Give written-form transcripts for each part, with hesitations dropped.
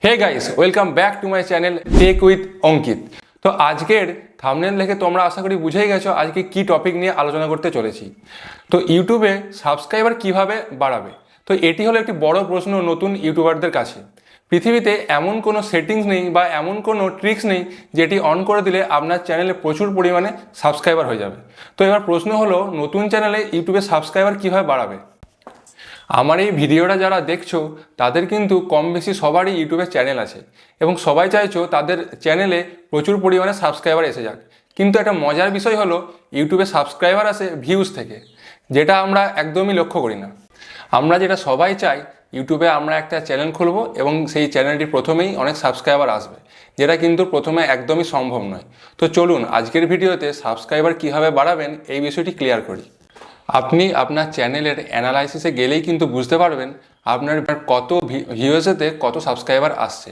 Hey guys welcome back to my channel tech with Ankit. तो आजकेर thumbnail দেখে তোমরা আশা করি বুঝেই গেছো আজকে কি টপিক নিয়ে আলোচনা করতে চলেছি। তো ইউটিউবে সাবস্ক্রাইবার কিভাবে বাড়াবে, তো এটি হলো একটি বড় প্রশ্ন নতুন ইউটিউবারদের কাছে। পৃথিবীতে এমন কোনো সেটিংস নেই বা এমন কোনো ট্রিক্স নেই যেটি অন করে দিলে আপনার চ্যানেলে প্রচুর পরিমাণে সাবস্ক্রাইবার হয়ে যাবে। তো এবার প্রশ্ন হলো নতুন চ্যানেলে ইউটিউবে সাবস্ক্রাইবার কিভাবে বাড়াবে। আমার এই ভিডিওটা যারা দেখছো তাদের কিন্তু কম বেশি সবারই ইউটিউবে চ্যানেল আছে এবং সবাই চাইছো তাদের চ্যানেলে প্রচুর পরিমাণে সাবস্ক্রাইবার এসে যাক। কিন্তু একটা মজার বিষয় হলো ইউটিউবে সাবস্ক্রাইবার আসে ভিউজ থেকে, যেটা আমরা একদমই লক্ষ্য করি না। আমরা যেটা সবাই চাই ইউটিউবে আমরা একটা চ্যানেল খুলবো এবং সেই চ্যানেলটি প্রথমেই অনেক সাবস্ক্রাইবার আসবে, যেটা কিন্তু প্রথমে একদমই সম্ভব নয়। তো চলুন আজকের ভিডিওতে সাবস্ক্রাইবার কীভাবে বাড়াবেন এই বিষয়টি ক্লিয়ার করি। আপনি আপনার চ্যানেলের অ্যানালাইসিসে গেলেই কিন্তু বুঝতে পারবেন আপনার কত ভিউজেতে কত সাবস্ক্রাইবার আসছে।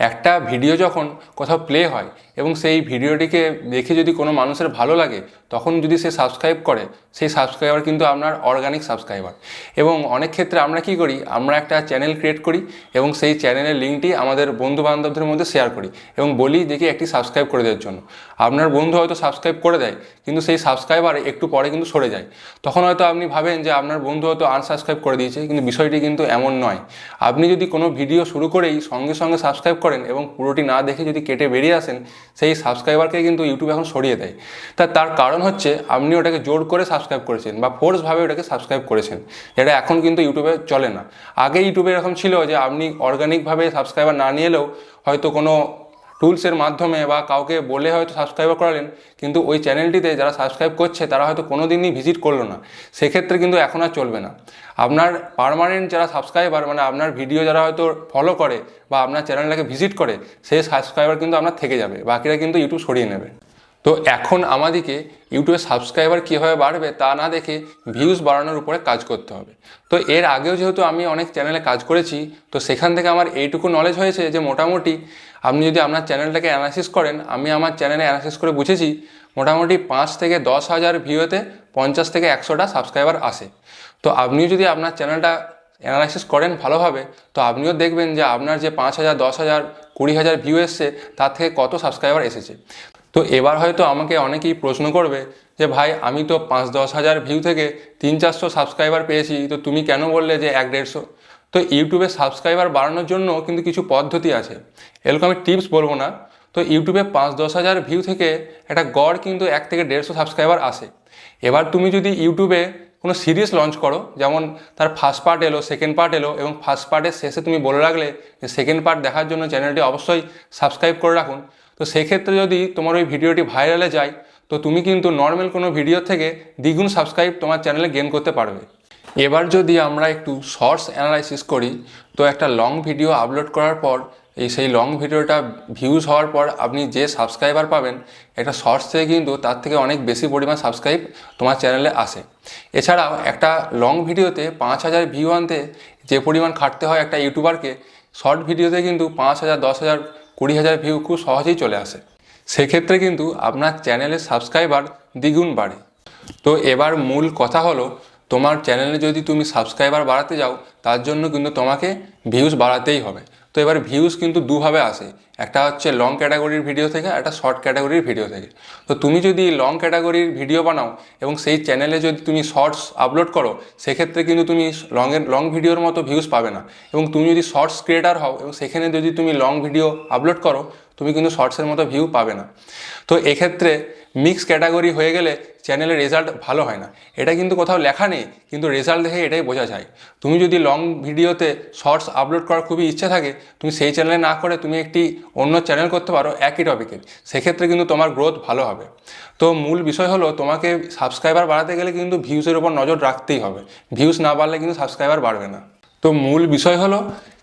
একটা ভিডিও যখন কোথাও প্লে হয় এবং সেই ভিডিওটিকে দেখে যদি কোনো মানুষের ভালো লাগে তখন যদি সে সাবস্ক্রাইব করে, সেই সাবস্ক্রাইবার কিন্তু আপনার অর্গানিক সাবস্ক্রাইবার। এবং অনেক ক্ষেত্রে আমরা কি করি, আমরা একটা চ্যানেল ক্রিয়েট করি এবং সেই চ্যানেলের লিঙ্কটি আমাদের বন্ধু বান্ধবদের মধ্যে শেয়ার করি এবং বলি দেখি একটি সাবস্ক্রাইব করে দেওয়ার জন্য। আপনার বন্ধু হয়তো সাবস্ক্রাইব করে দেয় কিন্তু সেই সাবস্ক্রাইবার একটু পরে কিন্তু সরে যায়। তখন হয়তো আপনি ভাবেন যে আপনার বন্ধু হয়তো আনসাবস্ক্রাইব করে দিয়েছে, কিন্তু বিষয়টি কিন্তু এমন নয়। আপনি যদি কোনো ভিডিও শুরু করেই সঙ্গে সঙ্গে সাবস্ক্রাইব করেন এবং পুরোটি না দেখে যদি কেটে বেরিয়ে আসেন, সেই সাবস্ক্রাইবারকে কিন্তু ইউটিউব এখন সরিয়ে দেয়। তার কারণ হচ্ছে আপনি ওটাকে জোর করে সাবস্ক্রাইব করেছেন বা ফোর্সভাবে ওটাকে সাবস্ক্রাইব করেছেন, যেটা এখন কিন্তু ইউটিউবে চলে না। আগে ইউটিউবে এরকম ছিল যে আপনি অর্গানিকভাবে সাবস্ক্রাইবার না নিয়ে এলেও হয়তো কোনো টুলসের মাধ্যমে বা কাউকে বলে হয়তো সাবস্ক্রাইবার করালেন, কিন্তু ওই চ্যানেলটিতে যারা সাবস্ক্রাইব করছে তারা হয়তো কোনো দিনই ভিজিট করলো না, সেক্ষেত্রে কিন্তু এখন আর চলবে না। আপনার পার্মানেন্ট যারা সাবস্ক্রাইবার, মানে আপনার ভিডিও যারা হয়তো ফলো করে বা আপনার চ্যানেলটাকে ভিজিট করে, সেই সাবস্ক্রাইবার কিন্তু আপনার থেকে যাবে, বাকিরা কিন্তু ইউটিউব সরিয়ে নেবে। তো এখন আমাদেরকে ইউটিউবে সাবস্ক্রাইবার কীভাবে বাড়বে তা না দেখে ভিউজ বাড়ানোর উপরে কাজ করতে হবে। তো এর আগেও যেহেতু আমি অনেক চ্যানেলে কাজ করেছি, তো সেখান থেকে আমার এইটুকু নলেজ হয়েছে যে মোটামুটি আপনি যদি আপনার চ্যানেলটাকে অ্যানালাইসিস করেন, আমি আমার চ্যানেলে অ্যানালাইসিস করে বুঝেছি মোটামুটি 5 থেকে 10 হাজার ভিউতে 50 থেকে 100টা সাবস্ক্রাইবার আসে। তো আপনিও যদি আপনার চ্যানেলটা অ্যানালাইসিস করেন ভালোভাবে, তো আপনিও দেখবেন যে আপনার যে 5,000, 10,000, 20,000 ভিউ এসছে তার থেকে কত সাবস্ক্রাইবার এসেছে। তো এবার হয়তো আমাকে অনেকেই প্রশ্ন করবে যে ভাই আমি তো 5-10 হাজার ভিউ থেকে 300-400 সাবস্ক্রাইবার পেয়েছি, তো তুমি কেন বললে যে 100-150? তো ইউটিউবে সাবস্ক্রাইবার বাড়ানোর জন্য কিন্তু কিছু পদ্ধতি আছে, এরকম আমি টিপস বলবো না। তো ইউটিউবে 5-10 হাজার ভিউ থেকে একটা গড় কিন্তু 1 থেকে 150 সাবস্ক্রাইবার আসে। এবার তুমি যদি ইউটিউবে কোনো সিরিজ লঞ্চ করো, যেমন তার ফার্স্ট পার্ট এলো, সেকেন্ড পার্ট এলো এবং ফার্স্ট পার্টের শেষে তুমি বলে রাখলে যে সেকেন্ড পার্ট দেখার জন্য চ্যানেলটি অবশ্যই সাবস্ক্রাইব করে রাখুন, তো সেক্ষেত্রে যদি তোমার ওই ভিডিওটি ভাইরালে যায় তো তুমি কিন্তু নর্মাল কোনো ভিডিও থেকে দ্বিগুণ সাবস্ক্রাইব তোমার চ্যানেলে গেইন করতে পারবে। এবার যদি আমরা একটু শর্টস অ্যানালাইসিস করি, তো একটা লং ভিডিও আপলোড করার পর সেই লং ভিডিওটা ভিউজ হওয়ার পর আপনি যে সাবস্ক্রাইবার পাবেন, একটা শর্টস থেকে কিন্তু তার থেকে অনেক বেশি পরিমাণ সাবস্ক্রাইব তোমার চ্যানেলে আসে। এছাড়াও একটা লং ভিডিওতে 5,000 ভিউ আনতে যে পরিমাণ খাটতে হয় একটা ইউটিউবারকে, শর্ট ভিডিওতে কিন্তু 5,000, 10,000, 20,000 ভিউ খুব সহজেই চলে আসে। সেক্ষেত্রে কিন্তু আপনার চ্যানেলের সাবস্ক্রাইবার দ্বিগুণ বাড়ে। তো এবার মূল কথা হলো, তোমার চ্যানেলে যদি তুমি সাবস্ক্রাইবার বাড়াতে যাও তার জন্য কিন্তু তোমাকে ভিউজ বাড়াতেই হবে। তো এবার ভিউজ কিন্তু দুভাবে আসে, একটা হচ্ছে লং ক্যাটাগরির ভিডিও থেকে, একটা শর্ট ক্যাটাগরির ভিডিও থেকে। তো তুমি যদি লং ক্যাটাগরির ভিডিও বানাও এবং সেই চ্যানেলে যদি তুমি শর্টস আপলোড করো, সেক্ষেত্রে কিন্তু তুমি লং ভিডিওর মতো ভিউজ পাবে না। এবং তুমি যদি শর্টস ক্রিয়েটার হও এবং সেখানে যদি তুমি লং ভিডিও আপলোড করো, তুমি কিন্তু শর্টসের মতো ভিউ পাবে না। তো এক্ষেত্রে মিক্স ক্যাটাগরি হয়ে গেলে চ্যানেলের রেজাল্ট ভালো হয় না। এটা কিন্তু কোথাও লেখা নেই, কিন্তু রেজাল্ট দেখে এটাই বোঝা যায়। তুমি যদি লং ভিডিওতে শর্টস আপলোড করার খুবই ইচ্ছা থাকে, তুমি সেই চ্যানেলে না করে তুমি একটি অন্য চ্যানেল করতে পারো একই টপিকের, সেক্ষেত্রে কিন্তু তোমার গ্রোথ ভালো হবে। তো মূল বিষয় হলো তোমাকে সাবস্ক্রাইবার বাড়াতে গেলে কিন্তু ভিউজের উপর নজর রাখতেই হবে, ভিউজ না বাড়লে কিন্তু সাবস্ক্রাইবার বাড়বে না। তো মূল বিষয় হলো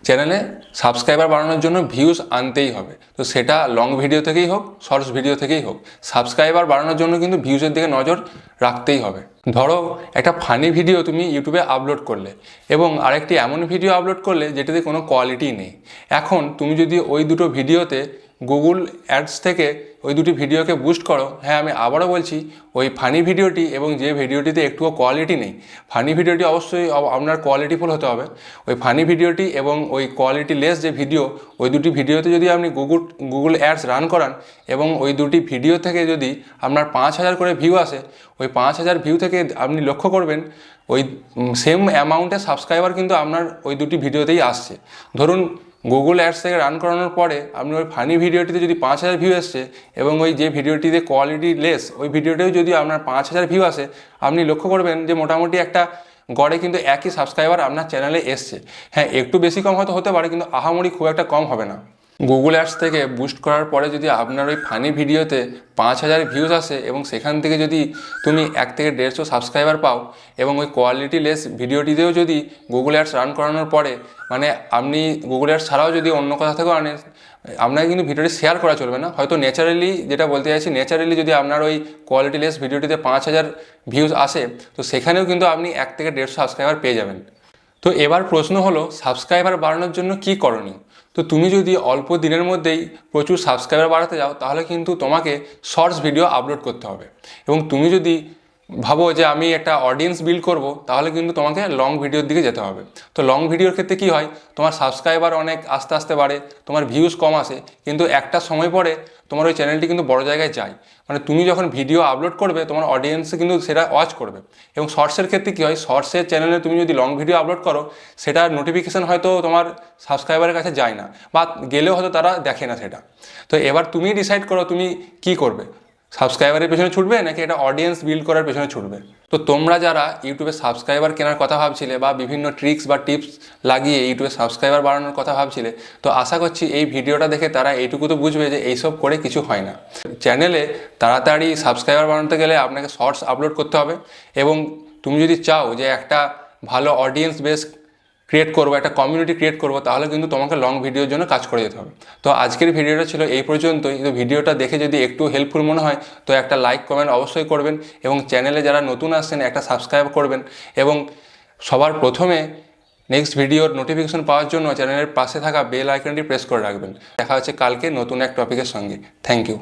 চ্যানেলে সাবস্ক্রাইবার বাড়ানোর জন্য ভিউজ আনতেই হবে, তো সেটা লং ভিডিও থেকেই হোক, শর্টস ভিডিও থেকেই হোক, সাবস্ক্রাইবার বাড়ানোর জন্য কিন্তু ভিউজের দিকে নজর রাখতেই হবে। ধরো একটা ফানি ভিডিও তুমি ইউটিউবে আপলোড করলে এবং আরেকটি এমন ভিডিও আপলোড করলে যেটাতে কোনো কোয়ালিটি নেই। এখন তুমি যদি ওই দুটো ভিডিওতে গুগল অ্যাডস থেকে ওই দুটি ভিডিওকে বুস্ট করো। হ্যাঁ, আমি আবারও বলছি, ওই ফানি ভিডিওটি এবং যে ভিডিওটিতে একটুও কোয়ালিটি নেই, ফানি ভিডিওটি অবশ্যই আপনার কোয়ালিটিফুল হতে হবে। ওই ফানি ভিডিওটি এবং ওই কোয়ালিটি লেস যে ভিডিও, ওই দুটি ভিডিওতে যদি আপনি গুগল অ্যাডস রান করান এবং ওই দুটি ভিডিও থেকে যদি আপনার 5,000 করে ভিউ আসে, ওই 5,000 ভিউ থেকে আপনি লক্ষ্য করবেন ওই সেম অ্যামাউন্টের সাবস্ক্রাইবার কিন্তু আপনার ওই দুটি ভিডিওতেই আসছে। ধরুন গুগল অ্যাডস থেকে রান করানোর পরে আপনি ওই ফানি ভিডিওটিতে যদি 5,000 ভিউ এসছে এবং ওই যে ভিডিওটিতে কোয়ালিটি লেস ওই ভিডিওতেও যদি আপনার 5,000 ভিউ আসে, আপনি লক্ষ্য করবেন যে মোটামুটি একটা গড়ে কিন্তু একই সাবস্ক্রাইবার আপনার চ্যানেলে এসছে। হ্যাঁ, একটু বেশি কম হয়তো হতে পারে, কিন্তু আহামরি খুব একটা কম হবে না। গুগল অ্যাডস থেকে বুস্ট করার পরে যদি আপনার ওই ফানি ভিডিওতে 5,000 ভিউজ আসে এবং সেখান থেকে যদি তুমি 1 থেকে 150 সাবস্ক্রাইবার পাও এবং ওই কোয়ালিটি লেস ভিডিওটিতেও যদি গুগল অ্যাডস রান করানোর পরে, মানে আপনি গুগল অ্যাডস ছাড়াও যদি অন্য কোথা থেকেও আনেন, আপনাকে কিন্তু ভিডিওটি শেয়ার করা চলবে না। হয়তো ন্যাচারালি, যেটা বলতে চাইছি, ন্যাচারালি যদি আপনার ওই কোয়ালিটি লেস ভিডিওটিতে 5,000 ভিউজ আসে, তো সেখানেও কিন্তু আপনি 1 থেকে 150 সাবস্ক্রাইবার পেয়ে যাবেন। তো এবার প্রশ্ন হলো, সাবস্ক্রাইবার বাড়ানোর জন্য কী করণীয়? তো তুমি যদি অল্প দিনের মধ্যেই প্রচুর সাবস্ক্রাইবার বাড়াতে যাও, তাহলে কিন্তু তোমাকে শর্টস ভিডিও আপলোড করতে হবে। এবং তুমি যদি ভাবো যে আমি একটা অডিয়েন্স বিল্ড করব, তাহলে কিন্তু তোমাকে লং ভিডিওর দিকে যেতে হবে। তো লং ভিডিওর ক্ষেত্রে কী হয়, তোমার সাবস্ক্রাইবার অনেক আস্তে আস্তে বাড়ে, তোমার ভিউজ কম আসে, কিন্তু একটা সময় পরে তোমার ওই চ্যানেলটি কিন্তু বড় জায়গায় যায়। মানে তুমি যখন ভিডিও আপলোড করবে, তোমার অডিয়েন্সে কিন্তু সেটা ওয়াচ করবে। এবং শর্টসের ক্ষেত্রে কী হয়, শর্টসের চ্যানেলে তুমি যদি লং ভিডিও আপলোড করো, সেটার নোটিফিকেশান হয়তো তোমার সাবস্ক্রাইবারের কাছে যায় না, বা গেলেও হয়তো তারা দেখে না সেটা। তো এবার তুমি ডিসাইড করো তুমি কী করবে, সাবস্ক্রাইবারের পেছনে ছুটবে নাকি এটা অডিয়েন্স বিল্ড করার পেছনে ছুটবে। তো তোমরা যারা ইউটিউবে সাবস্ক্রাইবার কেনার কথা ভাবছিলে বা বিভিন্ন ট্রিক্স বা টিপস লাগিয়ে ইউটিউবে সাবস্ক্রাইবার বাড়ানোর কথা ভাবছিলে, তো আশা করছি এই ভিডিওটা দেখে তারা এইটুকু তো বুঝবে যে এইসব করে কিছু হয় না। চ্যানেলে তাড়াতাড়ি সাবস্ক্রাইবার বানাতে গেলে আপনাকে শর্টস আপলোড করতে হবে। এবং তুমি যদি চাও যে একটা ভালো অডিয়েন্স বেস ক্রিয়েট করবো, একটা কমিউনিটি ক্রিয়েট করবো, তাহলে কিন্তু তোমাকে লং ভিডিওর জন্য কাজ করে যেতে হবে। তো আজকের ভিডিওটা ছিল এই পর্যন্তই। তো ভিডিওটা দেখে যদি একটু হেল্পফুল মনে হয়, তো একটা লাইক কমেন্ট অবশ্যই করবেন, এবং চ্যানেলে যারা নতুন আসছেন একটা সাবস্ক্রাইব করবেন, এবং সবার প্রথমে নেক্সট ভিডিওর নোটিফিকেশন পাওয়ার জন্য চ্যানেলের পাশে থাকা বেল আইকনটি প্রেস করে রাখবেন। দেখা হচ্ছে কালকে নতুন এক টপিকের সঙ্গে। Thank you.